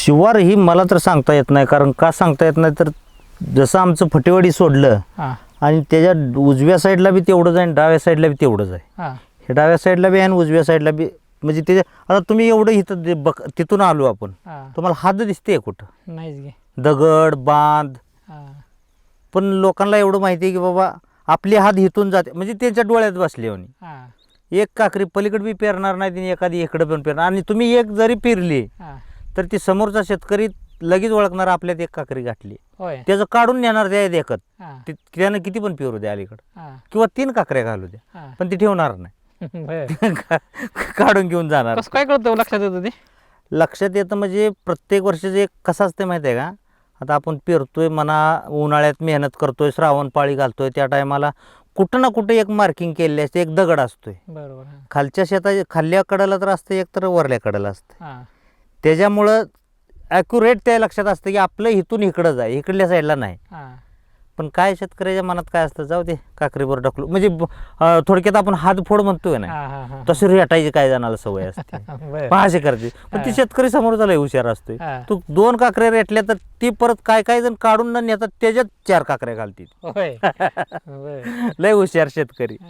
शिवार ही मला तर सांगता येत नाही, कारण का सांगता येत नाही तर जसं आमचं फटेवाडी सोडलं हां आणि त्याच्या उजव्या साईडला बी तेवढंच आहे आणि डाव्या साईडला बी तेवढंच आहे. हां हे डाव्या साईडला बी आहे आणि उजव्या साईडला बी, म्हणजे त्याच्या आता तुम्ही एवढं इथं तिथून आलो आपण, हां तुम्हाला हात दिसते कुठं? नाहीच घे. दगड बांध. हां पण लोकांना एवढं माहिती आहे की बाबा आपले हात इथून जाते, म्हणजे त्यांच्या डोळ्यात बसले म्हणे. हां एक काकरी पलीकडे बी पेरणार नाही आणि एखादी इकडे पण पेरणार, आणि तुम्ही एक जरी पेरली हां तर ती समोरचा शेतकरी लगेच ओळखणार आपल्यात एक काकरी गाठली, होय. त्याचं काढून नेणार त्या देखत. हां त्यानं किती पण पेरू द्या अलीकडं, हां किंवा 3 काकऱ्या घालू द्या, हां पण ती ठेवणार नाही. बरं. काढून घेऊन जाणार. कसं काय कळतं लक्षात येतं ते? लक्षात येतं म्हणजे प्रत्येक वर्षीचं एक कसं असते माहिती आहे का, आता आपण पेरतोय म्हणा, उन्हाळ्यात मेहनत करतोय, श्रावण पाळी घालतोय, त्या टायमाला कुठं ना कुठं एक मार्किंग केलेली असते, एक दगड असतोय बरोबर. हां खालच्या शेताच्या खाल्ल्या कडेला तर असतं, एक तर वरल्या कडेला असतं. हां त्याच्यामुळं ॲक्युरेट त्या लक्षात असतं की आपलं इथून इकडं जाय, इकडल्या साईडला नाही. हां पण काय शेतकऱ्याच्या मनात काय असतं, जाऊ दे काकरीवर ढकलू, म्हणजे थोडक्यात आपण हात फोड म्हणतोय ना, हां हां हां तशी रेटायची काय जणाला सवय असते. बरं. पहाशे करते, पण ती शेतकरी समोर झाला हुशार असतोय. हां. तू 2 काकऱ्या रेटल्या तर ती परत काय काय जण काढून न नेतात, त्याच्यात 4 काकऱ्या घालतील. होय. बरं. लय हुशार शेतकरी.